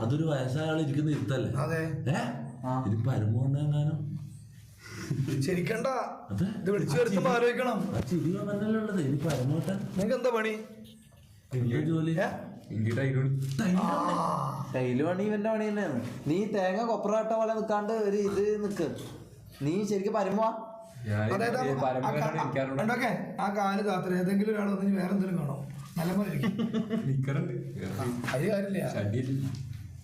അതൊരു വയസ്സായ ആൾ ഇരിക്കുന്ന ഇരുത്തല്ലേ? ഇത് പരമോണ്ടെങ്ങാനും ശരിക്കണ്ട ഇത് വിളിച്ചു വരുത്തുമ്പോ ആലോചിക്കണം. ഉള്ളത് ഇനി പരമോട്ടൻ നിങ്ങൾക്ക് എന്താ പണി? ജോലി ടൈല് പണി ഇവന്റെ പണി തന്നെയാണ്. നീ തേങ്ങ കൊപ്രാട്ട പോലെ നിക്കാണ്ട് ഒരു ഇത് നിക്ക്. നീ ശരിക്കും പരമോ അതായത് ആ കാല് താത്ര ഏതെങ്കിലും ഒരാൾ വന്ന് വേറെ എന്തെങ്കിലും കാണോ നല്ല പോലെ അത് കാര്യമില്ല.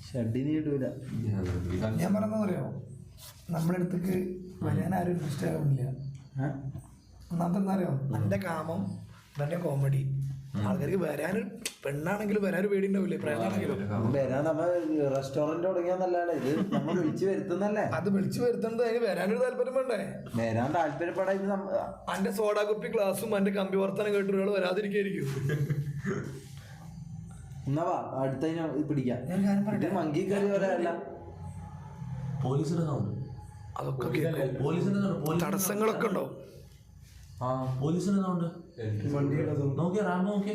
ഷഡ്ഡി നീ ഇടൂല. ഞാൻ പറഞ്ഞെന്ന് അറിയോ, നമ്മുടെ അടുത്തേക്ക് വരാൻ ആരും ഇൻട്രസ്റ്റ് ആകുന്നില്ല. ഒന്നാമത്തെ എന്താ അറിയോ, എൻ്റെ കാമം എൻ്റെ കോമഡി. ആൾക്കാർക്ക് വരാനൊരു പെണ്ണാണെങ്കിലും വരാനൊരു പേടി ഉണ്ടാവില്ലേ? പ്രേതാണെങ്കിലും വരാൻ നമ്മ റെസ്റ്റോറന്റ് തുടങ്ങിയാന്നല്ലേ ഇത് നമ്മൾ വിളിച്ചു വരുത്തുന്നല്ലേ. അത് വിളിച്ചു വരുത്തുന്നത് അതിന് വരാനൊരു താല്പര്യം വേണ്ടേ? വരാൻ താല്പര്യപ്പെടാ. എന്റെ സോഡാ കുപ്പി ഗ്ലാസും എന്റെ കമ്പി വർത്തനം കേട്ടൊരാൾ വരാതിരിക്കായിരിക്കും. എന്നാ വാ അടുത്തതിനെ പിടിക്കാം. മങ്കി കയറി വരാല്ല. പോലീസിന്റെ സൗണ്ട് അതൊക്കെ തടസ്സങ്ങളൊക്കെ ഉണ്ടാവും. പോലീസിന്റെ സൗണ്ട് നോക്കിയാ റാമ്പ് നോക്കിയാ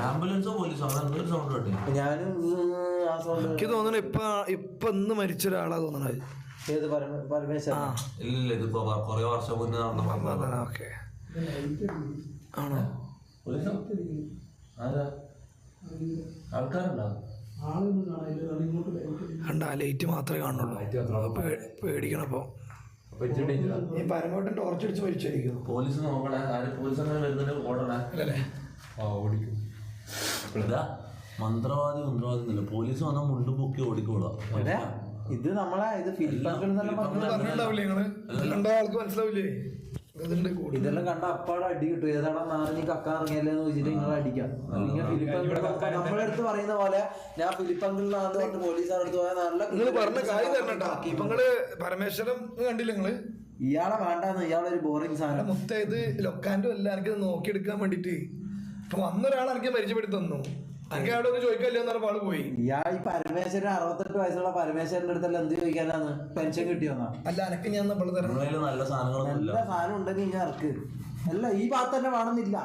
ആംബുലൻസോ പോലീസോ അങ്ങനെ എന്തൊരു സൗണ്ട് കേട്ടോ. ഞാനും ആ സൗണ്ട് എനിക്ക് തോന്നണ ഇപ്പൊ ഇന്ന് മരിച്ച ഒരാളാ തോന്നണത്. ഏത് പരമേശ്വരൻ? ഇല്ല ഇതിപ്പോ കൊറേ വർഷം മുന്നേ നടന്ന ആണോ? ആൾക്കാരുണ്ടോ? കണ്ടാ ലൈറ്റ് മാത്രമേ കാണുള്ളൂ. പേടിക്കണപ്പോ ഈ പരമോട്ടൻ ടോർച്ച് അടിച്ച് മരിച്ചായിരിക്കും. പോലീസ് നോക്കണേ. പോലീസ് അങ്ങനെ വരുന്നതിന് ഓടണേ. ഓടിക്കും. മന്ത്രവാദി ഒന്നില്ല. പോലീസ് വന്നാൽ മുണ്ടും പൊക്കി ഓടിക്കോളാം. ഇത് നമ്മളെ ഇത് പറഞ്ഞിട്ടുണ്ടാവില്ലേ നിങ്ങള്? കണ്ട ആൾക്ക് മനസ്സിലാവില്ലേ? ഇതെല്ലാം കണ്ട അപ്പാടെ അടി കിട്ടും. ഏതാടാ നാളെ കക്കാൻ ഇറങ്ങിയല്ലേന്ന് ചോദിച്ചിട്ട് നിങ്ങൾ അടിക്കാം. നിങ്ങൾ നമ്മുടെ അടുത്ത് പറയുന്ന പോലെ ഞാൻ ഫിലിപ്പങ്കിളിനാന്ന് പറഞ്ഞ് പോലീസുകാരുടെ അടുത്ത് പോയാൽ നല്ല പറഞ്ഞ കാര്യം തരണട്ടാ. ഇപ്പൊ നിങ്ങള് പരമേശ്വരം കണ്ടില്ല നിങ്ങള്? ഇയാളെ വേണ്ടാന്ന്. ഇയാളൊരു ബോറിംഗ് സാധനം. മുത്തേത് ലൊക്കാൻഡും അല്ല. എനിക്കത് നോക്കിയെടുക്കാൻ വേണ്ടിട്ട് ഇപ്പൊ വന്നൊരാൾ എനിക്ക് പരിചയപ്പെടുത്തി തന്നു. എനിക്ക് അവിടെ ഒന്ന് ചോദിക്കല്ലോ എന്ന് പറഞ്ഞ ആള് പോയി. ഇയാൾ ഈ പരമേശ്വരൻ 68 വയസ്സുള്ള പരമേശ്വരന്റെ അടുത്തല്ല എന്ത് ചോദിക്കാനാന്ന്? പെൻഷൻ കിട്ടിയോന്നാ? അല്ല എനക്ക് ഞാൻ നല്ല സാധനം ഉണ്ടെങ്കിൽ ഞാൻ ഇറക്ക്. അല്ല ഈ ഭാഗത്ത് തന്നെ വേണമെന്നില്ല.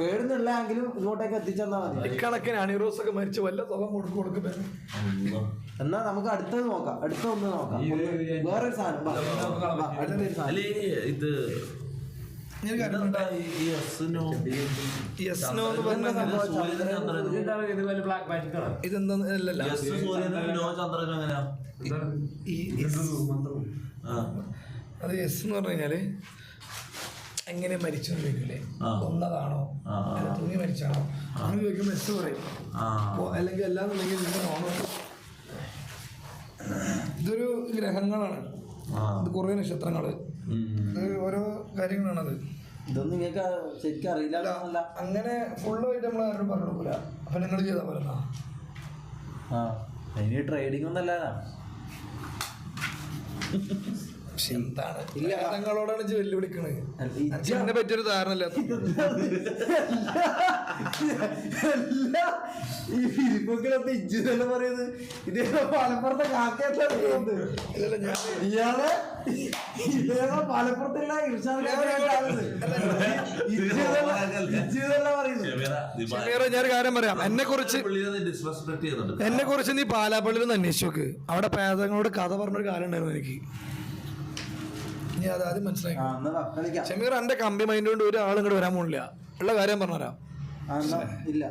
വേടുന്നില്ലെങ്കിൽ ഇങ്ങോട്ടേക്ക് എത്തിച്ചെന്നാ മതി. ഇക്കണക്കിന് അണിറോസ് ഒക്കെ മരിച്ചു വല്ല തുക കൊടുക്കും. എന്നാ നമുക്ക് അടുത്തത് നോക്കാം. അടുത്ത ഒന്ന് നോക്കാം. വേറൊരു സാധനം അടുത്തൊരു സാധനം. ഇത് ഇതെന്തല്ല അത് എസ് എന്ന് പറഞ്ഞു കഴിഞ്ഞാല് എങ്ങനെ മരിച്ചു ചോദിക്കില്ലേ? ഒന്നതാണോ തൂങ്ങി മരിച്ചാണോ അങ്ങനെ ചോദിക്കുമ്പോ എസ് പറയും. അല്ലെങ്കിൽ അല്ലാന്നുണ്ടെങ്കിൽ നോണോ. ഇതൊരു ഗ്രഹങ്ങളാണ്. ഇത് കുറെ നക്ഷത്രങ്ങള്. ഇത് ഓരോ കാര്യങ്ങളാണത്. ഇതൊന്നും നിങ്ങൾക്ക് ശരിക്കും അറിയില്ല. അങ്ങനെ ഫുള്ളായിട്ട് നമ്മൾ ആരോടും പറഞ്ഞു കൊടുക്കൂല. അപ്പൊ നിങ്ങൾ ചെയ്താ പറയുന്ന അതിന് ട്രേഡിംഗ് ഒന്നല്ല. എന്താണ് ഞങ്ങളോടാണ് വെല്ലുവിളിക്കണത്. ഇതിനെ പറ്റിയൊരു ധാരണ ഇല്ല. ഈ ഫിലിപ്പൊക്കെ ഇജ്ജെല്ലാം പറയുന്നത് ഇതേ മലപ്പുറത്തെ കാക്കയല്ല ഇയാളെ മലപ്പുറത്തുള്ള ഞാനൊരു കാര്യം പറയാം. എന്നെ കുറിച്ച് നീ പാലാപ്പള്ളിയിൽ ഒന്ന് അന്വേഷിച്ചു നോക്ക്. അവിടെ പേദങ്ങളോട് കഥ പറഞ്ഞൊരു കാലം ഉണ്ടായിരുന്നു എനിക്ക്. ഇനി അതാദ്യം മനസ്സിലാക്കി. ഷമീർ എന്റെ കമ്പി മൈൻഡ് കൊണ്ട് ഒരാൾ ഇങ്ങോട്ട് വരാൻ പോണില്ല. ഉള്ള കാര്യം പറഞ്ഞുതരാം. ഇല്ല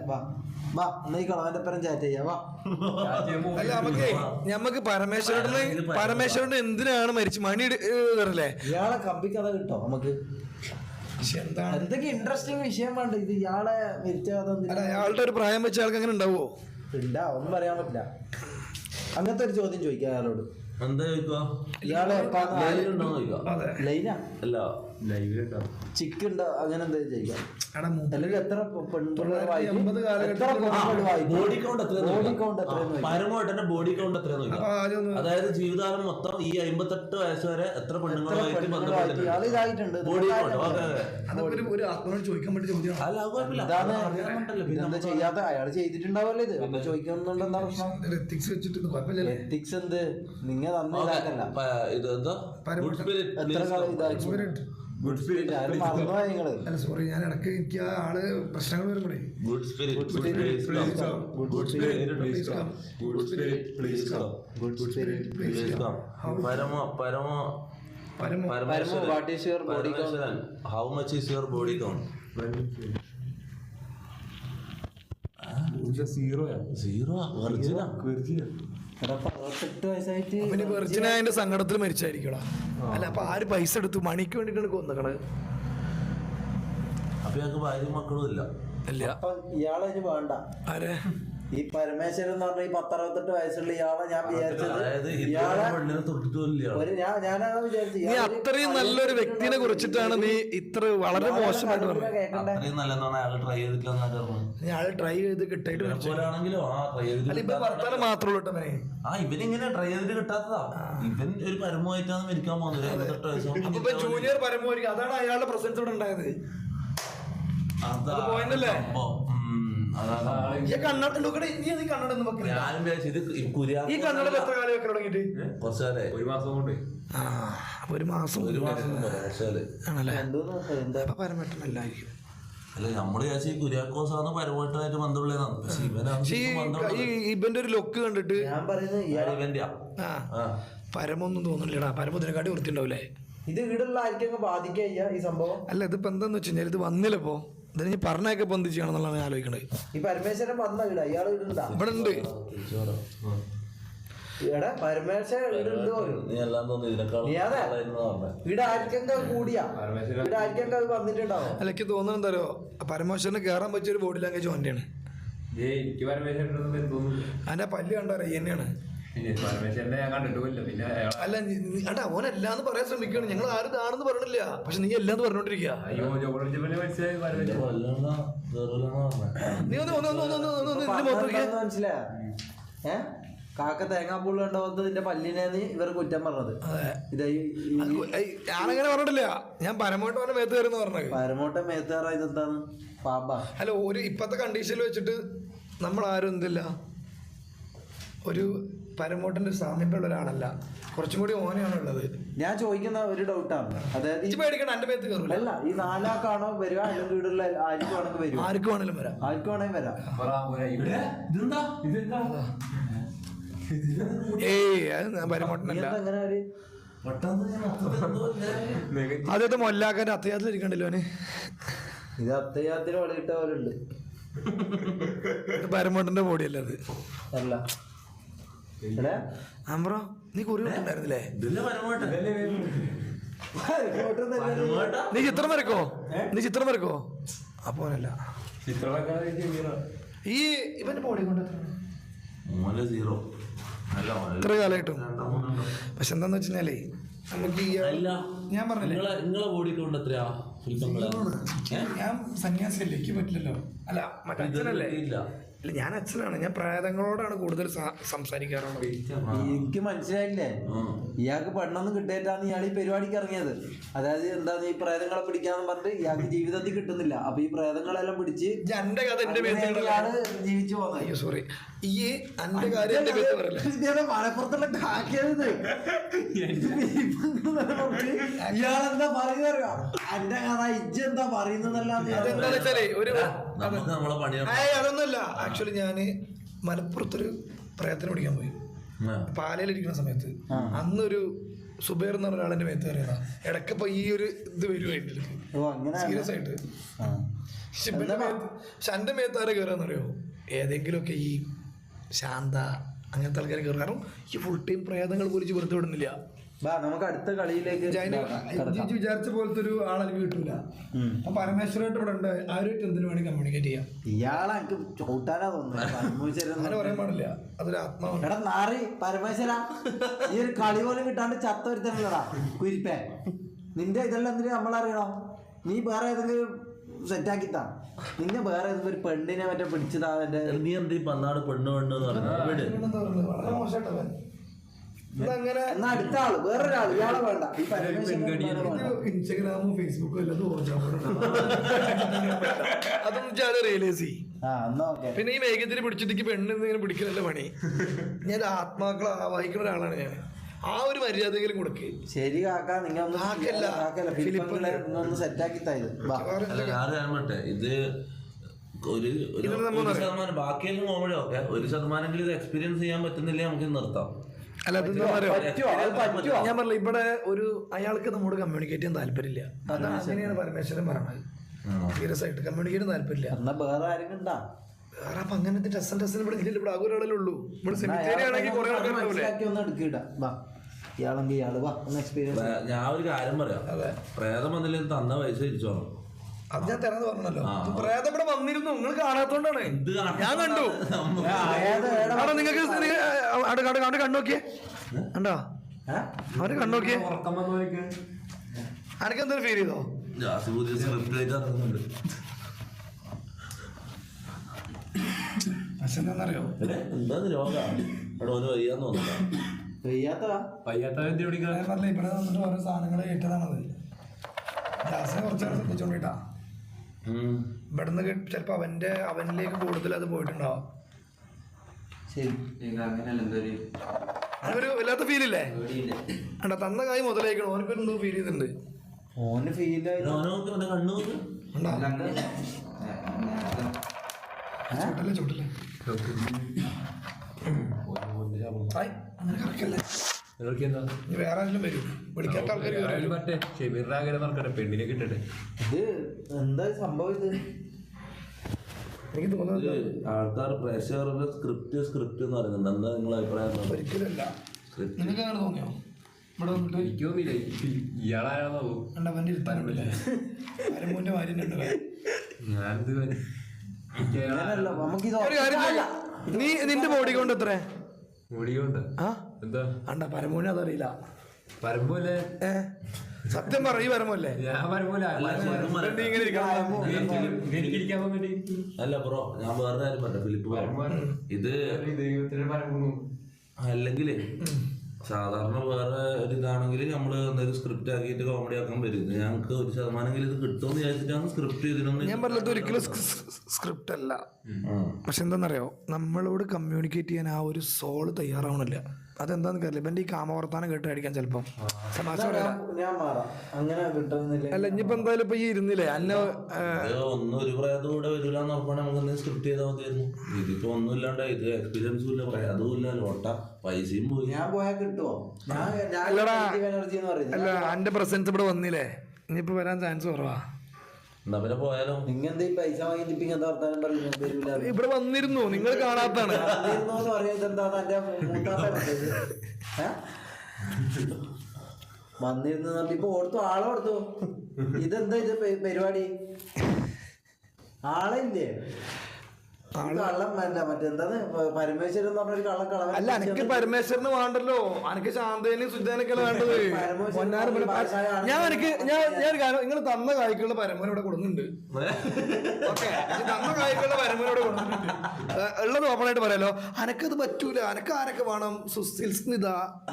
അല്ല നമുക്ക് പരമേശ്വരന് എന്തിനാണ് മരിച്ചു മണി തരല്ലേ? ഇയാളെ കമ്പി കഥ കിട്ടോ നമുക്ക്? എന്തൊക്കെ ഇൻട്രസ്റ്റിംഗ് വിഷയം വേണ്ട. ഇത് ഇയാളെ മരിച്ച കഥ അയാളുടെ ഒരു പ്രായം വെച്ച ആൾക്ക് അങ്ങനെ ഉണ്ടാവുമോ? ഇല്ല, ഒന്നും പറയാൻ പറ്റില്ല. അങ്ങനത്തെ ഒരു ചോദ്യം ചോദിക്കാം അയാളോട്. എന്താ ചോദിക്കുക? ഇയാളെ ചിക്ക് ഉണ്ടോ അങ്ങനെ എന്താ ചോദിക്കാം. അല്ലെങ്കിൽ എത്ര ബോഡി കൗണ്ട് എത്ര? അതായത് ജീവിതകാലം മൊത്തം ഈ 58 വയസ്സ് വരെ എത്ര പെണ്ണുങ്ങളുമായിട്ട് ഇതായിട്ടുണ്ട്. ഒരു ആത്മാവിനോട് ചോദിക്കാൻ വേണ്ടി ചോദ്യം. എന്താ ചെയ്യാത്ത അയാൾ ചെയ്തിട്ടുണ്ടാവല്ലോ. ഇത് അപ്പൊ ചോദിക്കുന്നുണ്ട്. എന്താ പ്രശ്നം? എത്തിക്സ് വെച്ചിട്ട് എത്തിക്സ് എന്ത് നിങ്ങൾ തന്നില്ല. ഗുഡ് സ്പിരിറ്റ് മറന്നുപോയി നിങ്ങള്. അല്ല സോറി, ഞാൻ ഇടയ്ക്ക് എനിക്ക് ആ ആള് പ്രശ്നങ്ങൾ വരുമ്പോഴേ ഗുഡ് സ്പിരിറ്റ് ഗുഡ് സ്പിരിറ്റ് പരമോ പരമോ what is your body count? How much is your body count? Zero വെർജിനാ. 18 വയസ്സായിട്ട് പിന്നെ വെർജിനായതിന്റെ സങ്കടത്തിൽ മരിച്ചായിരിക്കടാ. അല്ല അപ്പൊ ആര് പൈസ എടുത്തു മണിക്ക് വേണ്ടിട്ടാണ് കൊന്നക്കണത്? അപ്പൊ ഞങ്ങൾക്ക് ഭാര്യയും മക്കളും ഇല്ല. ഇല്ല. അപ്പൊ ഇയാളതിന് വേണ്ട. ആരെ? ഈ പരമേശ്വരൻ എന്ന് പറഞ്ഞ ഈ 18 വയസ്സുള്ള ഇയാളെ ഞാൻ വിചാരിച്ചത് പെണ്ണിനെ തൊട്ടിട്ടില്ല. ഞാനാണ് വിചാരിച്ചത് നീ അത്രയും നല്ലൊരു വ്യക്തിനെ കുറിച്ചിട്ടാണ് നീ ഇത്ര വളരെ മോശമായിട്ട് പറഞ്ഞത്. അത്രയും നല്ലതാണ് അയാൾ ട്രൈ ചെയ്തിട്ടില്ലെന്നാണ് പറഞ്ഞത്. ഞാൻ ട്രൈ ചെയ്ത് കിട്ടായിട്ട് പോലാണെങ്കിലും ട്രൈ ചെയ്തിട്ട് വർത്താനം മാത്രമേ ഉള്ളൂ. ഇവനിങ്ങനെ ട്രൈ ചെയ്തിട്ട് കിട്ടാത്തതാ. ഇവൻ ഒരു പരമമായിട്ടാണ് മരിക്കാൻ പോകുന്നത്. 18 വയസ്സോ ജൂനിയർ പരമായിരിക്കും. അതാണ് അയാളുടെ പ്രസൻസ് ഇവിടെ ഉണ്ടായത്. പോയിന്റല്ലേ? ഒരു മാസം കൊണ്ട് അല്ല നമ്മള് വിചാരിച്ച കുര്യാക്കോസാണ് പരമായിട്ടായിട്ട് ബന്ധമുള്ളതാണ്. പക്ഷെ ഇവന്റെ ഒരു ലുക്ക് കണ്ടിട്ട് ഞാൻ പറയുന്നത് പരമൊന്നും തോന്നില്ലടാ. പരമത്തിനെക്കാട്ടി വൃത്തിണ്ടാവൂലേ? ഇത് വീടുള്ള ആർക്കൊക്കെ ബാധിക്കുക ഈ സംഭവം? അല്ല ഇതിപ്പോ എന്താന്ന് വെച്ച് കഴിഞ്ഞാൽ ഇത് വന്നില്ലപ്പോ ഇതിന് പറഞ്ഞൊക്കെ ഇപ്പൊ എന്ത് ചെയ്യണം എന്നുള്ളതാണ് ആലോചിക്കണത്. ഈ പരമേശ്വരൻ വന്ന വീടാ ഇയാള് വീടുണ്ടാ? ഇവിടെ ഉണ്ട്. വീട് ആർക്കൊക്കെ കൂടിയാ? വീട് ആർക്കൊക്കെ അത് വന്നിട്ടുണ്ടാവും? അല്ല എനിക്ക് തോന്നുന്നത് എന്താ പറയുക, പരമേശ്വരന് കയറാൻ പറ്റിയ ഒരു ബോഡി ലാംഗ്വേജ് ഓൻ്റെയാണ്. അതിന്റെ പല്ല് കണ്ടോ തന്നെയാണ്. അല്ല അണ്ടാ ഓൻ എല്ലാന്ന് പറയാൻ ശ്രമിക്കണം. ഞങ്ങൾ ആരും ആണെന്ന് പറയണില്ല. പക്ഷെ നീ എല്ലാന്ന് പറഞ്ഞോണ്ടിരിക്കുക. നീ മനസ്സിലായ കാക്ക തേങ്ങാപ്പൂള് കണ്ടത് നിന്റെ പല്ലിനെന്ന് ഇവർ കുറ്റം പറഞ്ഞത്. ഞാനങ്ങനെ പറഞ്ഞിട്ടില്ല. ഞാൻ പരമോട്ടം അവനെ മേത്ത് കയറുന്ന പറഞ്ഞത്. പരമോട്ടം മേത്ത് കയറാ ഇതെന്താണ് പാമ്പാ? അല്ല ഒരു ഇപ്പത്തെ കണ്ടീഷനിൽ വെച്ചിട്ട് നമ്മൾ ആരും എന്തില്ല ഒരു പരമോട്ടന്റെ സാമീപ്യമുള്ള ഒരാളല്ല. കുറച്ചും കൂടി ഓനെയാണ് ഉള്ളത്. ഞാൻ ചോദിക്കുന്ന ഒരു ഡൗട്ടാണ്, അതായത് പേടിക്കണം എന്റെ മേത്ത് കയറില്ല. അല്ല ഈ 4 ആൾക്കാണോ വരിക അല്ലെങ്കിൽ വീടുള്ള ആർക്കും വേണമെങ്കിൽ വരും? ആർക്കും വേണമെങ്കിലും വരാം. ആർക്കും വേണമെങ്കിൽ വരാം. പരമോട്ടനല്ല. അങ്ങനെ ഒരു ആദ്യത്തെ മൊല്ലാക്കാൻ അത്തയാത്തിൽ ഇരിക്കണ്ടല്ലോ അവന്. ഇത് അത്തയാത്തിന് വളയിട്ട പോലെ ഉണ്ട്. പരമോട്ടന്റെ ബോഡിയല്ല അത്. അല്ല ആമ്പ്രോ നീ കുറി വിട്ടുണ്ടായിരുന്നില്ലേ? നീ ചിത്രം വരക്കോ? അപ്പോനല്ല ഈ ഇവന്റെ ബോഡി കൊണ്ട് ഇത്ര കാലമായിട്ടും. പക്ഷെ എന്താന്ന് വെച്ചാലേ നമുക്ക് ഞാൻ പറഞ്ഞില്ലേ നിങ്ങളെ ബോഡി കൊണ്ട് എത്രയാ? ഞാൻ സന്യാസിയല്ലേ, എനിക്ക് പറ്റില്ലല്ലോ. അല്ല മറ്റേ അച്ഛനല്ലേ? അല്ല ഞാൻ അച്ഛനാണ്. ഞാൻ പ്രേതങ്ങളോടാണ് കൂടുതൽ സംസാരിക്കാറുള്ളത്. എനിക്ക് മനസ്സിലായില്ലേ, ഇയാൾക്ക് പെണ്ണൊന്നും കിട്ടിയിട്ടാണ് ഇയാൾ ഈ പരിപാടിക്ക് ഇറങ്ങിയത്. അതായത് എന്താന്ന് ഈ പ്രേതങ്ങളെ പിടിക്കാന്ന് പറഞ്ഞിട്ട് ഇയാൾക്ക് ജീവിതത്തിൽ കിട്ടുന്നില്ല. അപ്പൊ ഈ പ്രേതങ്ങളെല്ലാം പിടിച്ച് എന്റെ കഥ എന്റെ ഇയാള് ജീവിച്ചു പോകുന്നത്. അയ്യോ സോറി, ഈ എന്റെ കാര്യം മലപ്പുറത്തുള്ള കാക്കിയത് ഇയാളെന്താ പറയുക? എന്റെ കഥ ഇജ്ജെന്താ പറയുന്നതല്ലാതെ അതൊന്നുമല്ല. ആക്ച്വലി ഞാന് മലപ്പുറത്തൊരു പ്രയത്നം പിടിക്കാൻ പോയി. പാലയിലിരിക്കുന്ന സമയത്ത് അന്നൊരു സുബൈർ എന്ന് പറഞ്ഞ ഒരാളെന്റെ മേത്ത് കയറിയതാ. ഇടയ്ക്കിപ്പോ ഈ ഒരു ഇത് വരുവായിട്ട് സീരിയസ് ആയിട്ട്. പക്ഷെ എന്റെ മേത്ത് ആരെ കയറാന്നറിയോ? ഏതെങ്കിലുമൊക്കെ ഈ ശാന്ത അങ്ങനത്തെ ആൾക്കാരെ കയറും. കാരണം ഈ ഫുൾ ടൈം പ്രേതങ്ങൾ പോലും വെറുതെ വിടുന്നില്ല. നമുക്ക് അടുത്ത കളിയിലേക്ക് വിചാരിച്ച പോലത്തെ ഒരു ആളെനിക്ക് കിട്ടൂല. അപ്പൊ പരമേശ്വരമായിട്ട് ഇവിടെ ഉണ്ട്. ആരുമായിട്ട് എന്തിനു വേണമെങ്കിൽ കമ്മ്യൂണിക്കേറ്റ് ചെയ്യാം. ഇയാളെ എനിക്ക് ചവിട്ടാനാ തോന്നുന്നു. പറയാൻ പാടില്ല, അതൊരു ആത്മാവ്. എടാ നാറി പരമേശ്വര, ഈ ഒരു കളി പോലും കിട്ടാണ്ട് ചത്ത ഒരുത്തനല്ലടാ കുരിപ്പേ. നിന്റെ ഇതെല്ലാം എന്തിനു നമ്മളറിയണോ? നീ വേറെ ഏതെങ്കിലും സെറ്റാക്കിത്താ. നിന്നെ വേറെ ഏതെങ്കിലും ഒരു പെണ്ണിനെ മറ്റേ പിടിച്ചതാ. നീ എന്ത് പന്നാട് പെണ്ണ് വളരെ മോശമായിട്ടവൻ. എന്നാ അടുത്ത ആള് വേറൊരാള് ഇയാളെ വേണ്ട. ഈ ഇൻസ്റ്റാഗ്രാമും ഫേസ്ബുക്കും എല്ലാം അതൊന്നും റിയലൈസ് ചെയ്യും. പിന്നെ ഈ വേഗത്തിന് പിടിച്ചതിക്ക് പെണ്ണ് ഇങ്ങനെ പിടിക്കലല്ല പണി. ഞാൻ ആത്മാക്കളെ വഹിക്കുന്ന ഒരാളാണ് ഞാൻ. ആ ഒരു മര്യാദയെങ്കിലും കൊടുക്ക്. ശരി കാക്ക, നിങ്ങൾ ഒന്ന് സെറ്റാക്കി തയത്. ഇത് ഒരു ശതമാനം, ബാക്കിയെല്ലാം കോമഡി ഒക്കെ 1% ഇത് എക്സ്പീരിയൻസ് ചെയ്യാൻ പറ്റുന്നില്ല, നമുക്ക് നിർത്താം. അല്ല ഞാൻ പറഞ്ഞില്ല, ഇവിടെ ഒരു അയാൾക്ക് നമ്മോട് കമ്മ്യൂണിക്കേറ്റ് ചെയ്യാൻ താല്പര്യമില്ല. അതാണ് അങ്ങനെയാണ് പരമേശ്വരൻ പറഞ്ഞത്. സീരിയസ് ആയിട്ട് കമ്മ്യൂണിക്കേറ്റ് താല്പര്യമില്ല. വേറെ ആരും കണ്ടാ വേറെ അപ്പൊ അങ്ങനത്തെ ടെസ്റ്റ് ഇവിടെ ഇല്ല. ഇവിടെ ആകെ ഒരാളല്ലേ ഉള്ളൂ. ഇവിടെ സെമിത്തേരി ആണെങ്കിൽ കുറെ ഞാൻ ഒരു കാര്യം പറയാം, പ്രേതം വന്നില്ല തന്ന പൈസ തിരിച്ചോണം. അത് ഞാൻ തരാന്ന് പറഞ്ഞല്ലോ. പ്രേതം ഇവിടെ വന്നിരുന്നു, നിങ്ങൾ കാണാത്തോണ്ടാണ്. ഞാൻ കണ്ടു. നിങ്ങൾക്ക് അവിടെ കണ്ണോക്കിയേ കണ്ടോ, അവര് കണ്ണോക്കിയേ. അനക്ക് എന്തെങ്കിലും ഫീൽ ചെയ്തോ? പക്ഷെ എന്താണെന്നറിയോ, എന്താ രോഗം ഇവിടെ വയ്യാന്ന് തോന്നുന്നു. ഇവിടെ വന്നിട്ട് ഓരോ സാധനങ്ങൾ ഏറ്റതാണത്. ജാസിനെ കുറച്ചാണ് ശ്രദ്ധിച്ചോണ്ടിട്ടാ. ഇവിടുന്ന് ചിലപ്പോ അവനിലേക്ക് കൂടുതൽ അത് പോയിട്ടുണ്ടാവും. അതൊരു വല്ലാത്ത ഫീലില്ലേ? അണ്ട തന്ന കായ് മുതലേക്കണം. ഓനക്ക് എന്തോ ഫീൽ ചെയ്തിട്ടുണ്ട്. ഓന് ഫീൽ ചൂട്ടല്ലേ വേറെ ആരെങ്കിലും വരും. വിളിക്കാത്ത ആൾക്കാർ പെണ്ണിനെ കിട്ടട്ടെ. ഇത് എന്താ സംഭവം? ഇത് എനിക്ക് തോന്നുന്നത് ആൾക്കാർ പ്രേക്ഷകരുടെ സ്ക്രിപ്റ്റ് എന്ന് പറയുന്നുണ്ട്. എന്താ നിങ്ങളുടെ അഭിപ്രായം? ഒരിക്കലല്ല. നിങ്ങൾക്ക് അങ്ങനെ തോന്നിയോ? ഇവിടെ വന്നിട്ട് എനിക്ക് തോന്നിയില്ല. ഇയാളായാലോ അവൻ്റെ ഇരുത്താനുണ്ടല്ലേ അരമൂന്റെ വാര്യനുണ്ട്. ഞാനിത് നീ നിന്റെ ബോഡി കൊണ്ട് എത്ര മുടിയുണ്ട്? എന്താ അണ്ട പരമൂനെ അതറിയില്ല. പരമ്പോലെ സത്യം പറ, ഈ പരമല്ലേ? ഞാൻ പരമ്പോലെ അല്ല ബ്രോ, ഞാൻ വേറെ കാര്യം പറഞ്ഞ ഫിലിപ്പ്, ഇത് അല്ലെങ്കിൽ സാധാരണ വേറെ ഒരു ഇതാണെങ്കിൽ നമ്മള് എന്തെങ്കിലും സ്ക്രിപ്റ്റ് ആക്കിയിട്ട് കോമഡി ആക്കാൻ വരും. ഞങ്ങൾക്ക് 1% ഇത് കിട്ടുമെന്ന് വിചാരിച്ചിട്ടാണ് സ്ക്രിപ്റ്റ് ചെയ്തിരുന്നത്. ഞാൻ പറഞ്ഞത് ഒരിക്കലും സ്ക്രിപ്റ്റ് അല്ല. പക്ഷെ എന്താണെന്നറിയോ, നമ്മളോട് കമ്മ്യൂണിക്കേറ്റ് ചെയ്യാൻ ആ ഒരു സോള് തയ്യാറാവണില്ല. അതെന്താന്ന് അറിയില്ല. ഇവന്റെ ഈ കാമവർത്താനം കേട്ട് അടിക്കാൻ ചിലപ്പം തമാശ അല്ല. ഇനിയിപ്പോ എന്തായാലും ഇപ്പൊ ഈ ഇരുന്നില്ലേ അന്ന ഒന്നും ഒരു പ്രേതം കൂടെ വരില്ലാന്ന് ഉറപ്പാണ്. നമുക്ക് എന്തെങ്കിലും സ്ക്രിപ്റ്റ് ചെയ്താൽ മതിയായിരുന്നു. ഇതിപ്പോ ഒന്നും ഇല്ലാണ്ട് ഇത് എക്സ്പീരിയൻസും ഇല്ല, പ്രേതവും ഇല്ല, ലോട്ട പൈസയും പോയി. ഞാൻ പോയാൽ കിട്ടുമോ? അല്ല, എന്റെ പ്രസൻസ് ഇവിടെ വന്നില്ലേ, ഇനിയിപ്പോ വരാൻ ചാൻസ് കുറവാ. പോയാലോ? നിങ്ങെന്താ ഈ പൈസ വാങ്ങിട്ട് എന്താ വർത്താനം പറയുന്നത്? ഇവിടെ വന്നിരുന്നു, നിങ്ങൾ കാണാത്താണ്. വന്നിരുന്നു ഇപ്പൊ ഓർത്തു, ആളെ ഓർത്തു. ഇതെന്താ ഇത് പരിപാടി? ആളില്ലേ? കള്ളം അല്ല, മറ്റെന്താണ് പരമേശ്വരൻ എന്ന് പറഞ്ഞൊരു കള്ളക്കളവൻ. അല്ല, എനിക്ക് പരമേശ്വരന് വേണ്ടല്ലോ, എനിക്ക് ശാന്തേനും ശുദ്ധേനൊക്കെ വേണ്ടത്. നിങ്ങൾ തന്ന കായ്ക്കുള്ള പരമോൻ ഇവിടെ കൊടുക്കുന്നുണ്ട്. ഓക്കെ, തന്ന കായ്ക്കുള്ള പരമോൻ ഇവിടെ കൊടുക്കുന്നുണ്ട്. ഉള്ളത് ഓപ്പണായിട്ട് പറയാലോ. അനക്കത് പറ്റൂല, അനക്ക് ആരൊക്കെ വേണം? സുസ്നിത,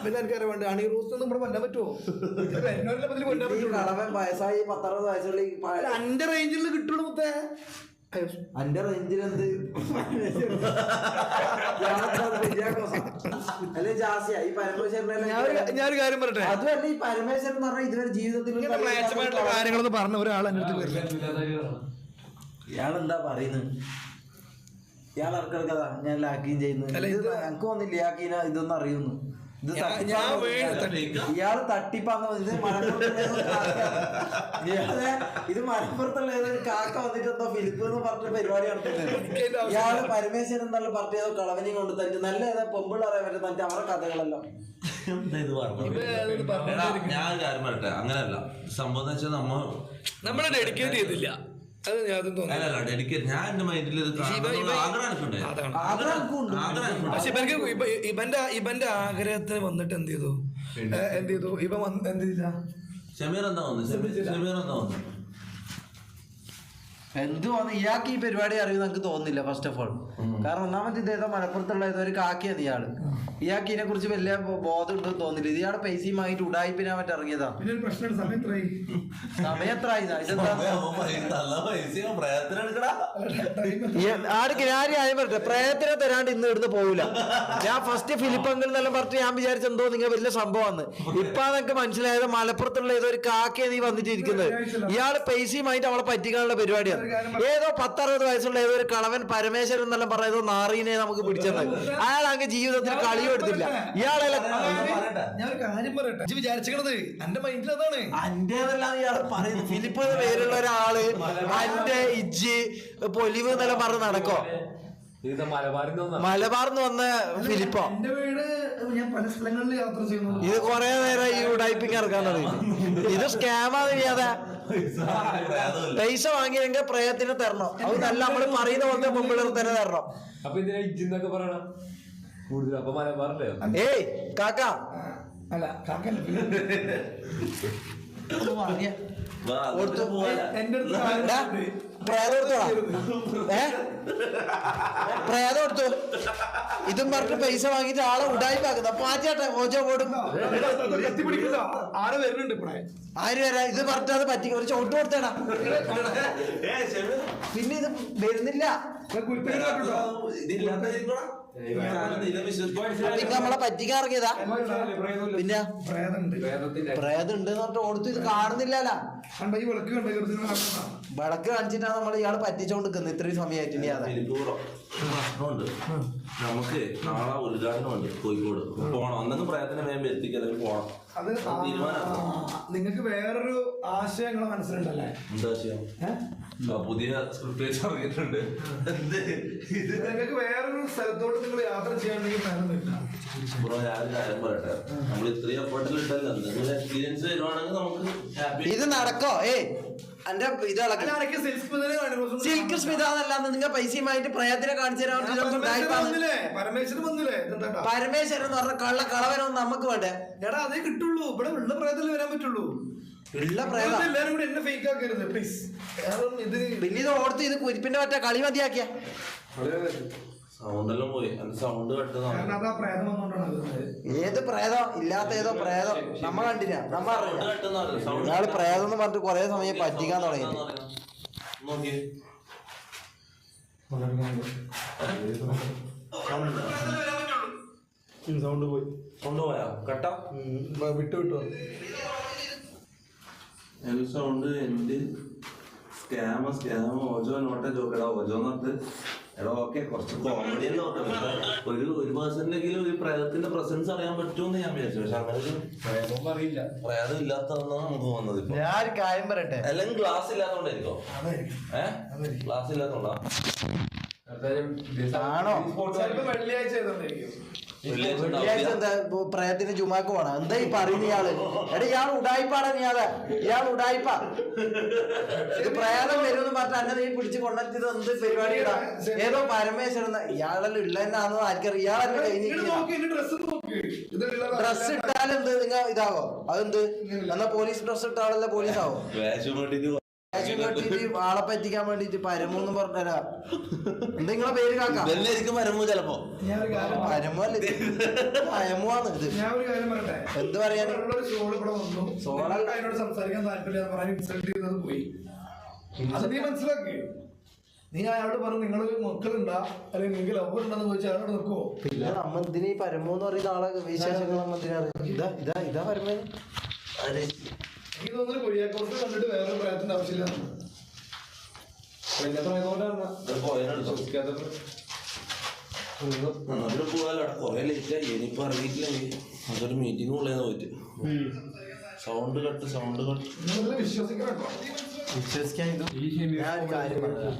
പിന്നെ എനിക്കാരെ വേണ്ട അണി റോസ് ഒന്നും ഇവിടെ കൊല്ലാൻ പറ്റുമോ? കളവൻ വയസ്സായി 10-60 വയസ്സുള്ള എന്റെ റേഞ്ചിൽ കിട്ടുള്ളൂ മുത്തേ. അന്റെ റേഞ്ചിലെന്ത് അല്ലെ ജാസിയ ഈ പരമേശ്വരൻ. ഞാനൊരു കാര്യം പറയട്ടെ, അതുമല്ല ഈ പരമേശ്വരൻ എന്ന് പറഞ്ഞാൽ ഇതുവരെ ജീവിതത്തിൽ കാര്യങ്ങളൊന്ന് പറഞ്ഞ ഒരാൾ എന്റെ അടുത്ത് വരില്ല. ഇയാളെന്താ പറയുന്നത്? ഇയാൾ ഇറക്കിടക്കതാ ഞാൻ ലാക്കിയും ചെയ്യുന്നു. എനിക്ക് തോന്നില്ല ഇയാൾക്ക് ഇതൊന്നും അറിയുന്നു. ഇയാള് തട്ടിപ്പാന്ന്. ഇത് മലപ്പുറത്തുള്ള ഏതൊരു കാക്ക വന്നിട്ട് എന്തോ ഫിലിപ്പ് എന്ന് പറഞ്ഞ പരിപാടി നടത്തുന്നത്. ഇയാള് പരമേശ്വരൻ എന്നുള്ള പാർട്ടി ഏതോ കളവനെയും കൊണ്ട് തന്നെ നല്ല ഏതാ പൊമ്പിൾ അറിയാൻ പറ്റും തന്നെ അവരുടെ കഥകളെല്ലാം. ഞാൻ കാര്യം പറയട്ടെ, അങ്ങനെയല്ല സംഭവം വെച്ചാൽ നമ്മളെ ഡെഡിക്കേറ്റ് ചെയ്തില്ല. ഞാൻ എന്റെ മൈൻഡിൽ പക്ഷെ ഇവന്റെ ആഗ്രഹത്തിന് വന്നിട്ട് എന്ത് ചെയ്തു? ഇവ എന്ത് ചെയ്തില്ല? ഷമീർ എന്താ വന്നു? എന്ത് വന്നു? ഇയാൾക്ക് ഈ പരിപാടി അറിയുമെന്ന് എനിക്ക് തോന്നുന്നില്ല. ഫസ്റ്റ് ഓഫ് ഓൾ, കാരണം ഒന്നാമത് ഇതേതോ മലപ്പുറത്തുള്ള ഏതോ ഒരു കാക്കിയത് ഇയാള്. ഇയാൾക്ക് ഇതിനെ കുറിച്ച് വലിയ ബോധം ഉണ്ടെന്ന് തോന്നില്ല. ഇയാളുടെ പൈസയും വാങ്ങിട്ട് ഉടായിപ്പിനാ മറ്റേ ഇറങ്ങിയതാ. പിന്നെ ഒരു പ്രശ്നമുണ്ട്, സമയം എത്രയായി? സമയം എത്ര ആയിതാ? ഇതെന്താ ആട് കിനാരി ആയി പറ്റേ പ്രയത്നം തരാണ്ട് ഇന്ന് ഇവിടുന്ന് പോവില്ല. ഞാൻ ഫസ്റ്റ് ഫിലിപ്പങ്കിൽ എന്നെല്ലാം പറഞ്ഞിട്ട് ഞാൻ വിചാരിച്ച എന്തോ നിങ്ങൾ വലിയ സംഭവമാണ്. ഇപ്പൊ എനിക്ക് മനസ്സിലായത് മലപ്പുറത്തുള്ള ഏതോ ഒരു കാക്കയെ നീ വന്നിട്ട് ഇരിക്കുന്നത്. ഇയാള് പൈസയുമായിട്ട് അവളെ പറ്റിക്കാനുള്ള പരിപാടിയാണ്. ഏതോ 10-60 വയസ്സുള്ള ഏതോ ഒരു കളവൻ പരമേശ്വരൻ എന്നെല്ലാം പറഞ്ഞ ഏതോ നാറീനെ നമുക്ക് പിടിച്ചത്. അയാൾ അങ്ങ് ജീവിതത്തിൽ കളിയും എടുത്തില്ല. ഇയാളെല്ലാം ഞാൻ ഒരു കാര്യം പറയട്ടെ, വിചാരിച്ചത് എന്റെ മൈൻഡിൽ അതാണ്. അന്റേതല്ലാന്ന് ഇയാൾ പറയുന്നത്. ഫിലിപ്പ് എന്ന് പേരുള്ള ഒരാള് അന്റെ ഇജ്ജ് പൊലിവ് എന്നെല്ലാം പറഞ്ഞ് നടക്കോ? മലബാറിന്ന് വന്ന ഫിലിപ്പോ? എന്റെ വീട് ഞാൻ പല സ്ഥലങ്ങളിൽ യാത്ര ചെയ്യുന്നു. ഇത് കൊറേ നേരം ഈ ഉടായിപ്പിങ് ഇറക്കാൻ തുടങ്ങി. ഇത് സ്കാമാന്ന് ചെയ്യാതെ പൈസ വാങ്ങിയെങ്കിൽ പ്രയത്തിന് തരണം. അത് നല്ല നമ്മള് പറയുന്ന പോലത്തെ മുമ്പിൽ തന്നെ തരണം. അപ്പൊ ഇതിനെ ഇജ്ജെന്നൊക്കെ പറയണം കൂടുതൽ. അപ്പൊ മലബാറിന്റെ ഏയ് കാക്ക അല്ല, കാക്കല്ല. എന്റെ പ്രേതം കൊടുത്തു ഇതും പറഞ്ഞിട്ട് പൈസ വാങ്ങിട്ട് ആളെ ഉടായിപ്പാക്കുന്ന പാറ്റാട്ടെ ഓജോ ഓടും. ആര് വരുന്നുണ്ട്? ആര് വരാ? ഇത് പറഞ്ഞിട്ട് അത് പറ്റി ഒരു ചോട്ട് കൊടുത്തേടാ. പിന്നെ ഇത് വരുന്നില്ല. നമ്മളെ പറ്റിക്കാൻ ഇറങ്ങിയതാ. പിന്നെ പ്രേതം ഉണ്ട് പറഞ്ഞിട്ട് ഓടുത്തു. ഇത് കാണുന്നില്ലല്ലോ. വിളക്ക് കാണിച്ചിട്ടാണ് നമ്മൾ ഇയാള് പറ്റിച്ചോണ്ട് നിൽക്കുന്നത് ഇത്രയും സമയമായിട്ട്. ഇനി അതെ പ്രശ്നമുണ്ട്. നമുക്ക് നാളെ ഉദ്ഘാടനം ഉണ്ട് കോഴിക്കോട്. പോണം. അന്നൊന്നും പ്രയത്നം വേഗം എത്തിക്കാൻ പോണം. അത് നിങ്ങൾക്ക് വേറൊരു ആശയം നിങ്ങളെ മനസ്സിലുണ്ടല്ലേ? എന്താ ആശയം? പുതിയ സ്ക്രിപ്റ്റ് ഇറങ്ങിയിട്ടുണ്ട്. നിങ്ങൾക്ക് വേറൊരു സ്ഥലത്തോട്ട് നിങ്ങൾ യാത്ര ചെയ്യാണെങ്കിൽ ബ്രോ ഞാൻ കാര്യം പറയട്ടെ, നമ്മൾ ഇത്രയും എഫേർട്ടിൽ ഇട്ടല്ലോ. നിങ്ങൾ എക്സ്പീരിയൻസ് തരുവാണെങ്കിൽ നമുക്ക് ഹാപ്പി. ഇത് നടക്കോ? എന്റെ ഇത് സിൽക്ക് സ്മിത എന്നല്ലാന്ന് നിങ്ങൾ പൈസയുമായിട്ട് പ്രയത്നം കാണിച്ചു തരാൻ പരമേശ്വരൻ എന്ന് പറഞ്ഞ കളവനൊന്നും നമുക്ക് വേണ്ടേ? എടാ അതേ കിട്ടുള്ളൂ. ഇവിടെ ഉള്ള പ്രയത്തിൽ വരാൻ പറ്റുള്ളൂ. ഉള്ള പ്രേതം എല്ലാരും കൂടി എന്നെ ഫേക്ക് ആക്കരുത് പ്ലീസ്. പിന്നെ ഇത് ഓർത്ത് ഇത് കുരിപ്പിന്റെ മറ്റേ കളി മതിയാക്കിയ സൗണ്ടെല്ലാം പോയി. സൗണ്ട് ഏത് പ്രേതം? ഇല്ലാത്ത ഏതോ പ്രേതം നമ്മ കണ്ടില്ല. നമ്മ ഇയാള് പ്രേതം എന്ന് പറഞ്ഞിട്ട് കൊറേ സമയം പറ്റിക്കാൻ തുടങ്ങി. സൗണ്ട് പോയി. സൗണ്ട് പോയാ കട്ട വിട്ടു വിട്ടു. സൗണ്ട് എന്റെ സ്കാമ ഓജോ നോട്ടെ ജോക്കെടാ. ഓജോ നോട്ട് എടാ ഓക്കെ കുറച്ച് കോമഡി ഒരു പേഴ്സണിലെങ്കിലും ഒരു പ്രേതത്തിന്റെ പ്രസൻസ് അറിയാൻ പറ്റുമെന്ന് ഞാൻ വിചാരിച്ചു. പക്ഷെ അങ്ങനെ ഒരു പ്രേതം ഇല്ലാത്തതെന്നാണ് നമുക്ക് വന്നത്. ഞാൻ ഒരു കാര്യം പറയട്ടെ, അല്ലെങ്കിൽ ഗ്ലാസ് ഇല്ലാത്തോണ്ടായിരിക്കോ? ഗ്ലാസ് ഇല്ലാത്തോണ്ടാ ആണോ? വെള്ളിയാഴ്ച പ്രയത്തിന് ജുമാക്ക് പോണം. എന്താ ഈ പറയുന്ന ഇയാള്? എടാ ഇയാൾ ഉടായിപ്പാടാ. ഇയാൾ ഉടായിപ്പ. ഇത് പ്രേതം വരുമെന്ന് പറഞ്ഞിട്ട് അന്നെ നീ പിടിച്ച് കൊണ്ടെത്തിയത് എന്ത് പരിപാടിയാ? ഏതോ പരമേശ്വരൻ ഇയാളെല്ലാം ഉള്ള തന്നെയാണെന്ന് ആർക്കറിയാം. ഇയാളെന്നെ കഴിഞ്ഞിട്ട് ഡ്രസ് ഇട്ടാലെന്ത് നിങ്ങൾ ഇതാവോ? അതെന്ത് എന്നാ പോലീസ് ഡ്രസ് ഇട്ടാളല്ലേ പോലീസ് ആവോ? ആളെ പറ്റിക്കാൻ വേണ്ടിട്ട് പരമൂന്ന് പറഞ്ഞാ എന്താ നിങ്ങളെ പേര് കാക്ക? പരമു ചിലപ്പോ പരമല്ലേ പരമുവാണ് ഇത്. ഞാൻ ഒരു കാര്യം പറയട്ടെ, എന്ത് പറയാൻ? അതിനോട് സംസാരിക്കാൻ താല്പര്യം പറയാൻ ഇൻസൾട്ട് ചെയ്തത് പോയി. അത് നീ മനസ്സിലാക്കി. നീ അയാളോട് പറഞ്ഞു നിങ്ങള് മക്കളുണ്ടാ അല്ലെങ്കിൽ നിങ്ങൾക്ക് ലവ് ഉണ്ടെന്ന് ചോദിച്ചാൽ അയാളോട് നിൽക്കുവോ? പിന്നെ നമ്മ എന്തിനാ ഈ പരമൂന്ന് പറയുന്ന ആളെ വിശേഷങ്ങൾ നമ്മ എന്തിനാണ്? ഇതാ പരമേ. എനിക്ക് തോന്നുന്നു കൊഴിയാക്കോട്ട് കണ്ടിട്ട് വേറെ പ്രയത്നം ആവശ്യമില്ല. കൊറേ ലേറ്റ് ആയി. ഇനിയിപ്പോ ഇറങ്ങിയിട്ടില്ലെങ്കിൽ അതൊരു മീറ്റിംഗ് ഉള്ളതെന്ന് പോയിട്ട് സൗണ്ട് കട്ട് വിശ്വസിക്കണം. വിശ്വസിക്കാൻ ഞാൻ ഒരു കാര്യം പറയാം.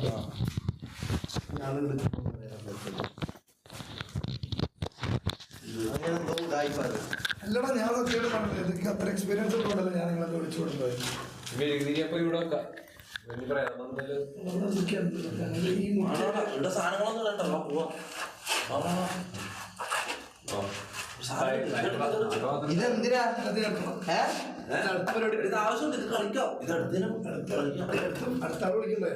അല്ലടാ ഞാൻ സത്യമായിട്ട് പറഞ്ഞത് എനിക്ക് അത്ര എക്സ്പീരിയൻസ് ഉണ്ടല്ലോ. ഞാൻ നിങ്ങളെ വിളിച്ചു കൊടുത്തത് സാധനങ്ങളൊന്നും വേണ്ടല്ലോ. ഇതെന്തിനാ ഇത് ആവശ്യമുണ്ട്, ഇത് കളിക്കാം, ഇത് അടുത്ത ആൾ വിളിക്കണ്ടേ?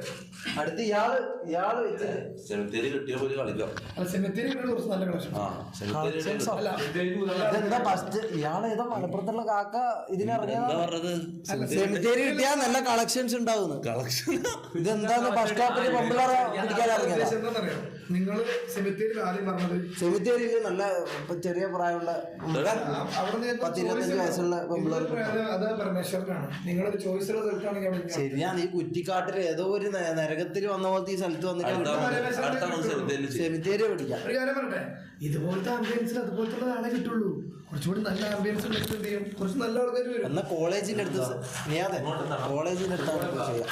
അടുത്ത് ഇയാള് വെച്ചിട്ട് സെമിത്തേരി കിട്ടിയ പോലെ കളിക്കാം. സെമിത്തേരി കുറച്ച് നല്ല കളക്ഷൻ. ഇതെന്താ ഫസ്റ്റ് ഇയാളേതോ മലപ്പുറത്തുള്ള കാക്ക ഇതിനിറങ്ങിയ എന്താ പറഞ്ഞത്? സെമിത്തേരി കിട്ടിയാ നല്ല കളക്ഷൻസ് ഉണ്ടാവുന്നു. കളക്ഷൻ ഇതെന്താ ബസ് സ്റ്റോപ്പിൽ പമ്പിളറ പിടിക്കാൻ ഇറങ്ങിയതാ? എന്താണെന്നറിയോ, നിങ്ങള് സെമിത്തേരിയിൽ ആദ്യം പറഞ്ഞത് സെമിത്തേരിയില് നല്ല ചെറിയ പ്രായമുള്ള 10-25 വയസ്സുള്ള പെമ്പിളർ. അത് പരമേശ്വരനാണ്. നിങ്ങളൊരു ചോയ്സുള്ള സ്ഥലത്താണെങ്കിൽ അവിടെ ശരിയാണ്. ഈ കുറ്റിക്കാട്ടില് ഏതോ ഒരു നരകത്തിൽ വന്ന പോലത്തെ ഈ സ്ഥലത്ത് വന്നിട്ട് സെമിത്തേരി പിടിക്കാം. ഒരു കാര്യം പറയട്ടെ, ഇതുപോലത്തെ ആംബിയൻസിൽ അതുപോലത്തെ ആളെ കിട്ടുള്ളൂ. കുറച്ചുകൂടി നല്ല ആംബിയൻസ് ഉണ്ടെങ്കിൽ എന്ത് ചെയ്യും, കുറച്ച് നല്ല ആൾക്കാർ വരും. എന്നാ കോളേജിന്റെ അടുത്ത് നീയാതെ കോളേജിന്റെ അടുത്താണ് ചെയ്യാം.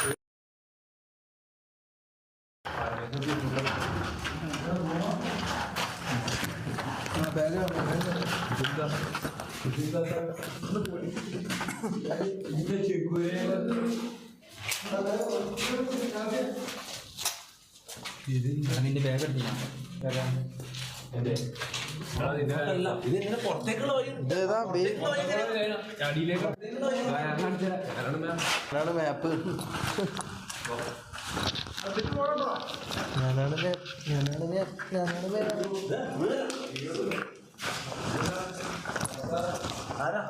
നിന്റെ ബാഗ് എടുത്തില്ല ഇതിങ്ങനെ പുറത്തേക്കുള്ള വഴി ഇതേതാ അടിയിലേക്ക് മാപ്പ്. ഞാനാണ് ആരാ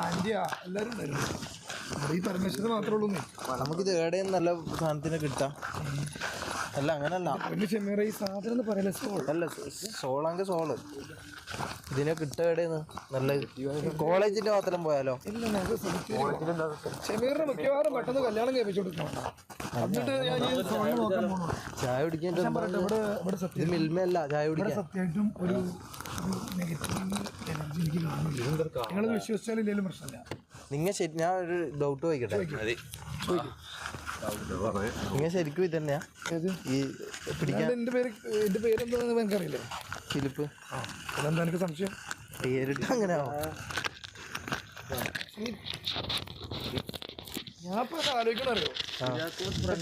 ആന്റിയ എല്ലാരും ഉണ്ടായിരുന്നു. ഈ പരമേശ്വരൻ മാത്രമേ ഉള്ളൂ. നമുക്കിത് എവിടെയും നല്ല സാധനത്തിന് കിട്ടാം. അല്ല അങ്ങനല്ല, ഷെമീറ ഈ സാധനം എന്ന് പറയല്ലേ, സോൾ അല്ല സോളാങ്ക് സോള് ഇതിനെ കിട്ടുക എവിടെയെന്ന് നല്ല കോളേജിന്റെ മാത്രം പോയാലോ? ഷെമീറിനെ മിക്കവാറും പെട്ടെന്ന് കല്യാണം കഴിപ്പിച്ചു കൊടുക്കണം. എന്നിട്ട് ഞാൻ ഈ സോളിന് നോക്കാൻ പോകണം. ചായ കുടിക്കേണ്ട ഇവിടെ ഇവിടെ സത്യം മിൽമയല്ല ചായ ഇവിടെ കുടിക്കാൻ. സത്യമായിട്ടും ഒരു നെഗറ്റീവ് എനർജി എനിക്ക് കാണുന്നില്ല. നിങ്ങളത് വിശ്വസിച്ചാലില്ലെങ്കിലും പ്രശ്നമില്ല. ശരി, ഞാൻ ഒരു ഡൗട്ട് ചോദിക്കട്ടെ. നിങ്ങൾ ശരിക്കും ഇത് തന്നെയാ ഈ പിടിക്കാൻ? എന്റെ പേരെന്താണെന്ന് എനിക്കറിയില്ലേ? ഫിലിപ്പ്. അതെന്താ എനിക്ക് സംശയം? പേരിട്ട് അങ്ങനെ ആവും. ഞാൻ ഇപ്പൊ ആലോചിക്കണ അറിയോ,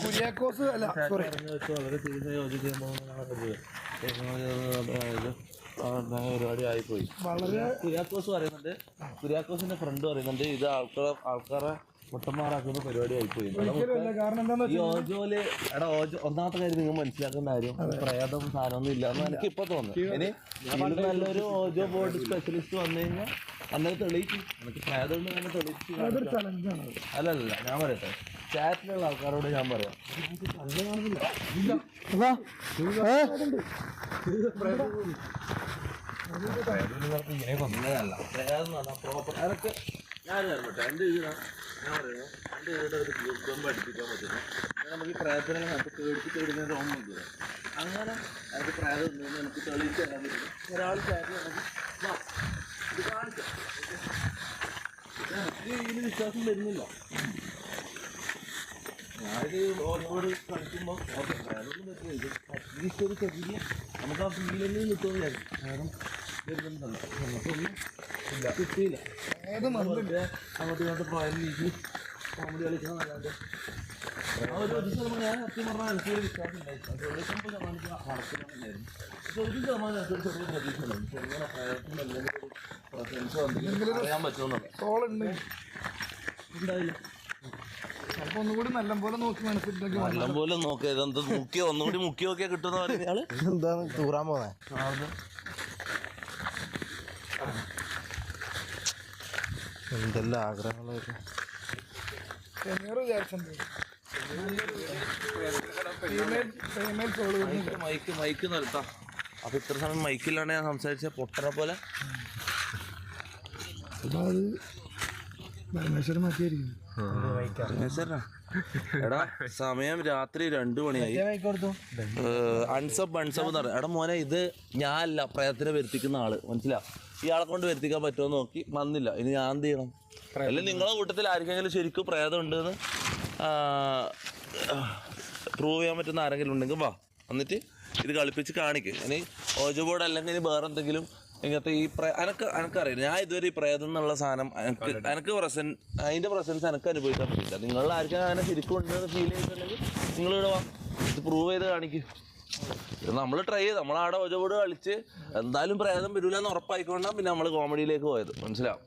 കുര്യാക്കോസ് അല്ല സോറി പരിപാടി ആയിപ്പോയി. വളരെ കുര്യാക്കോസ് പറയുന്നുണ്ട്, കുര്യാക്കോസിന്റെ ഫ്രണ്ട് പറയുന്നുണ്ട് ഇത് ആൾക്കാരെ മുട്ടന്മാരാക്കുന്ന പരിപാടി ആയിപ്പോയി. കാരണം എന്താന്ന് ഈ ഓജോയില് ഓജോ ഒന്നാമത്തെ കാര്യം നിങ്ങൾ മനസ്സിലാക്കേണ്ട കാര്യം, പ്രേതം സാധനമൊന്നും ഇല്ല എന്ന് എനിക്ക് ഇപ്പൊ തോന്നുന്നു. ഇനി ഇതിന് നല്ലൊരു ഓജോ ബോർഡ് സ്പെഷ്യലിസ്റ്റ് വന്നു കഴിഞ്ഞാൽ അന്നത് തെളിയിച്ചു. എനിക്ക് പ്രേതം ഉണ്ട് തന്നെ തെളിയിച്ചു. അല്ലല്ല, ഞാൻ പറയട്ടെ, ചാറ്റിലുള്ള ആൾക്കാരോട് ഞാൻ പറയാം, ഇങ്ങനെയല്ല പ്രേതം എന്ന് പറഞ്ഞാൽ പ്രോപ്പർ. അതൊക്കെ ഞാൻ പറഞ്ഞിട്ടെ, എൻ്റെ വീടാണ് ഞാൻ പറയുന്നത്. എൻ്റെ വീട് ഒരു ഗുരുത്വം പഠിപ്പിക്കാൻ പറ്റുന്നു. നമുക്ക് ഈ പ്രേതത്തിനെ നമുക്ക് പേടിപ്പിച്ചെടുക്കുന്ന തോന്നുന്നില്ല. അങ്ങനെ അത് പ്രേതം ഉണ്ടെന്ന് എനിക്ക് തെളിയിച്ച് തരാൻ പറ്റും. ഒരാൾ ചാറ്റ് നമുക്ക് ഇത് കാണിക്കാം. എനിക്ക് ഇതിന് വിശ്വാസം വരുന്നില്ല. ഞാനിത് ഓരോട് കളിക്കുമ്പോൾ ഓക്കെ പ്രേതമൊന്നും പറ്റില്ല, ഇത് അറ്റ്ലീസ്റ്റ് ഒരു ചെറിയ നമുക്ക് ആ ഫീലെങ്കിലും കിട്ടുമെന്ന് വിചാരിക്കും. കാരണം വരുന്നുണ്ടല്ലോ നമുക്കൊന്നും ഇല്ല, കിട്ടിയില്ല. അങ്ങോട്ട് ഇങ്ങോട്ട് പോയാലും വീട്ടിൽ കോമഡി കളിക്കാൻ നല്ലാണ്ട് ആ ഒരു ദിവസം ഞാൻ സത്യം പറഞ്ഞാൽ എനിക്കൊരു വിശ്വാസം ഉണ്ടായിരുന്നു. 90% നടക്കുന്നുണ്ടായിരുന്നു. 90% ഒരു ചെറിയ പ്രതീക്ഷ ഉണ്ടായിരുന്നു. എങ്ങനെ പ്രയത്നം അല്ലെങ്കിൽ ഒരു പ്രസൻസ് വന്നിട്ട് അറിയാൻ പറ്റുമെന്നുള്ളത് ഉണ്ടായില്ല. ചിലപ്പോ ഒന്നുകൂടി നല്ലപോലെ നോക്കി മനസ്സിലാക്കി നല്ലപോലെ നോക്കിയത് എന്താ മുക്കിയോ ഒന്നുകൂടി മുക്കി നോക്കിയാ കിട്ടുന്ന പറയുന്നയാള് എന്താണ് തൂറാൻ പോന്നെ? എന്തെല്ലാം ആഗ്രഹങ്ങളായിരുന്നു. മൈക്ക് നിർത്താം. അപ്പൊ ഇത്ര സമയം മൈക്കിലാണ് ഞാൻ സംസാരിച്ച പൊട്ടറ പോലെ. എടാ സമയം രാത്രി 2 മണിയായി. അൺസബ് എന്ന് പറയാം. എടാ മോനെ, ഇത് ഞാനല്ല പ്രയത്നം വരുത്തിക്കുന്ന ആള്, മനസ്സിലാ? ഇയാളെ കൊണ്ട് വരുത്തിക്കാൻ പറ്റുമോ നോക്കി വന്നില്ല. ഇനി ഞാൻ എന്ത് ചെയ്യണം? അല്ലെങ്കിൽ നിങ്ങളെ കൂട്ടത്തിൽ ആർക്കെങ്കിലും ശരിക്കും പ്രേതം ഉണ്ടെന്ന് പ്രൂവ് ചെയ്യാൻ പറ്റുന്ന ആരെങ്കിലും ഉണ്ടെങ്കിൽ വാ, എന്നിട്ട് ഇത് കളിപ്പിച്ച് കാണിക്കും. ഇനി ഓജോ ബോർഡ് അല്ലെങ്കിൽ ഇനി വേറെ എന്തെങ്കിലും ഇങ്ങനത്തെ ഈ എനിക്കറിയാം, ഞാൻ ഇതുവരെ ഈ പ്രേതം എന്നുള്ള സാധനം എനിക്ക് അതിന്റെ പ്രസൻസ് എനിക്ക് അനുഭവിക്കാൻ പറ്റില്ല. നിങ്ങൾ ആർക്കും അങ്ങനെ ശരിക്കും ഉണ്ടെന്ന് ഫീൽ ചെയ്തിട്ടുണ്ടെങ്കിൽ നിങ്ങളിവിടെ വാ, ഇത് പ്രൂവ് ചെയ്ത് കാണിക്കും. ഇത് നമ്മൾ ട്രൈ ചെയ്ത് നമ്മളവിടെ ഒജോട് കളിച്ച് എന്തായാലും പ്രേതം വരില്ല എന്ന് ഉറപ്പായിക്കൊണ്ടാണ് പിന്നെ നമ്മൾ കോമഡിയിലേക്ക് പോയത്. മനസ്സിലാവും?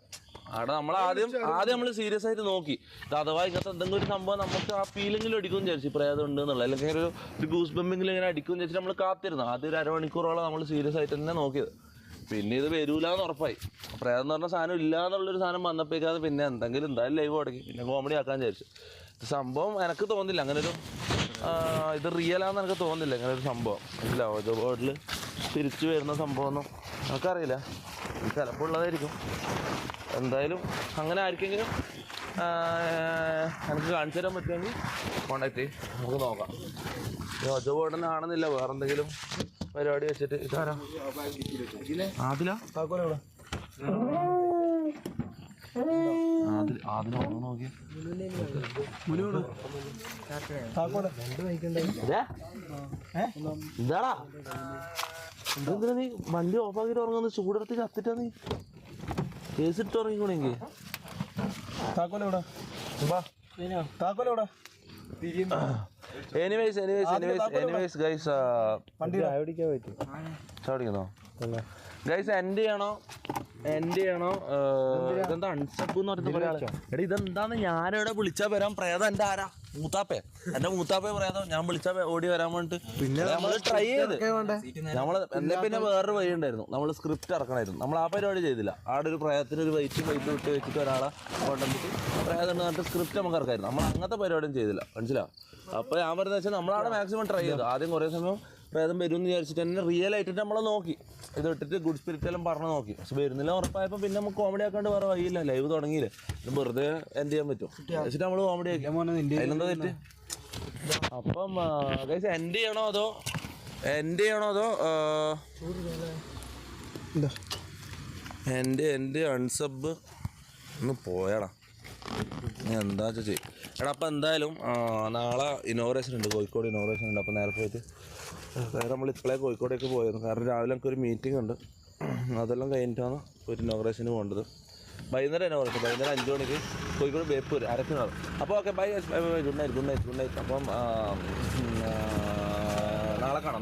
അവിടെ നമ്മൾ ആദ്യം നമ്മൾ സീരിയസ് ആയിട്ട് നോക്കി, ഇത് അഥവാ ഇങ്ങനത്തെ എന്തെങ്കിലും ഒരു സംഭവം നമുക്ക് ആ ഫീലെങ്കിലും അടിക്കുമെന്ന് വിചാരിച്ചു, പ്രേതം ഉണ്ട് എന്നുള്ളത്, അല്ലെങ്കിൽ ഒരു ഗൂസ് ബമ്പിങ്കിലും ഇങ്ങനെ അടിക്കുമെന്ന് വിചാരിച്ചിട്ട് നമ്മൾ കാത്തിരുന്നു. ആദ്യം ഒരു അരമണിക്കൂറോളം നമ്മൾ സീരിയസ് ആയിട്ട് തന്നെ നോക്കിയത്. പിന്നെ ഇത് വരൂല എന്ന് ഉറപ്പായി. പ്രേതം എന്ന് പറഞ്ഞ സാധനം ഇല്ല എന്നുള്ളൊരു സാധനം വന്നപ്പോഴേക്കാതെ പിന്നെ എന്തെങ്കിലും എന്തായാലും ലൈവ് തുടങ്ങി, പിന്നെ കോമഡി ആക്കാൻ വിചാരിച്ചു. സംഭവം എനിക്ക് തോന്നില്ല അങ്ങനൊരു ഇത് റിയലാന്ന് എനിക്ക് തോന്നുന്നില്ല ഇങ്ങനെ ഒരു സംഭവം. മനസ്സിലാവോ? ജോബോർഡിൽ തിരിച്ചു വരുന്ന സംഭവമൊന്നും നമുക്കറിയില്ല, ചിലപ്പോൾ ഉള്ളതായിരിക്കും. എന്തായാലും അങ്ങനെ ആർക്കെങ്കിലും എനിക്ക് കാണിച്ചു തരാൻ പറ്റുമെങ്കിൽ കോണ്ടാക്ട് ചെയ്യും, നമുക്ക് നോക്കാം. ജോബോർഡിനെ ആണെന്നില്ല, വേറെ എന്തെങ്കിലും പരിപാടി വെച്ചിട്ട്. ഇതാരാ? ആദിലാ? നോക്കി എന്താടാ എന്തെന്തിനാ നീ വണ്ടി ഓഫാക്കിട്ട് ഉറങ്ങുന്ന? ചൂടെടുത്ത് ചത്തിട്ടാ നീ കേസിട്ട് ഉറങ്ങിക്കോണെങ്കിൽ. എനിവേസ് ഗൈസ് ചാടിക്കുന്നോ ഗൈസ്? എൻഡ് ചെയ്യണോ? ഇതെന്താ അൺസബ് എന്ന് പറഞ്ഞിട്ട് പറയാ? എടാ ഇതെന്താന്ന് ഞാനിവിടെ വിളിച്ചാൽ വരാൻ പ്രേതം എൻ്റെ ആരാ? എന്റെ മൂത്താപ്പേ പ്രേതം ഞാൻ വിളിച്ചാൽ ഓടി വരാൻ വേണ്ടിട്ട് പിന്നെ നമ്മൾ ട്രൈ ചെയ്ത് നമ്മള് എന്നെ പിന്നെ വേറൊരു വഴി ഉണ്ടായിരുന്നു, നമ്മൾ സ്ക്രിപ്റ്റ് ഇറക്കണമായിരുന്നു. നമ്മൾ ആ പരിപാടി ചെയ്തില്ല. ആടെ ഒരു പ്രേതത്തിന് ഒരു വൈറ്റ് വിട്ട് വെച്ചിട്ട് ഒരാളെ കൊണ്ടുവന്നിട്ട് പ്രേതം പറഞ്ഞിട്ട് സ്ക്രിപ്റ്റ് നമുക്ക് ഇറക്കായിരുന്നു. നമ്മൾ അങ്ങനത്തെ പരിപാടിയും ചെയ്തില്ല. മനസ്സിലാവും? അപ്പോൾ ഞാൻ പറയുന്നത് വെച്ചാൽ നമ്മളവിടെ മാക്സിമം ട്രൈ ചെയ്തു. ആദ്യം കുറേ സമയം പ്രേതം വരും എന്ന് വിചാരിച്ചിട്ട് തന്നെ റിയൽ ആയിട്ട് നമ്മൾ നോക്കി, ഇത് ഇട്ടിട്ട് ഗുഡ് സ്പിരിറ്റ് എല്ലാം പറഞ്ഞു നോക്കി. പക്ഷെ വരുന്നില്ല ഉറപ്പായപ്പോൾ പിന്നെ നമുക്ക് കോമഡി ആക്കാണ്ട് വേറെ വഴിയില്ല. ലൈവ് തുടങ്ങിയില്ലേ, ഇത് വെറുതെ എൻഡ് ചെയ്യാൻ പറ്റും വെച്ചിട്ട് നമ്മൾ കോമഡി ആക്കി. അതിലെന്താ തെറ്റ്? അപ്പം ഗൈസ് എൻഡ് ചെയ്യണോ അതോ എൻ്റെ അൺസബ് ഒന്ന് പോയടാ, നീ എന്താ ചെയ്യും എടാ. അപ്പം എന്തായാലും നാളെ ഇനോഗ്രേഷൻ ഉണ്ട്, കോഴിക്കോട് ഇനോഗ്രേഷൻ ഉണ്ട്. അപ്പം നേരെ പോയിട്ട് വേറെ നമ്മൾ ഇപ്പോഴേ കോഴിക്കോടേക്ക് പോയിരുന്നു, കാരണം രാവിലെ എനിക്കൊരു മീറ്റിംഗ് ഉണ്ട്. അതെല്ലാം കഴിഞ്ഞിട്ടാണ് ഒരു ഇനോഗ്രേഷന് പോകേണ്ടത്. വൈകുന്നേരം ഇനോഗ്രേഷൻ, വൈകുന്നേരം 5 മണിക്ക് കോഴിക്കോട് ബേപ്പൂർ അരക്കിനാണ്. അപ്പോൾ ഓക്കെ ബൈ, ഗുഡ് നൈറ്റ്. അപ്പം നാളെ കാണാം.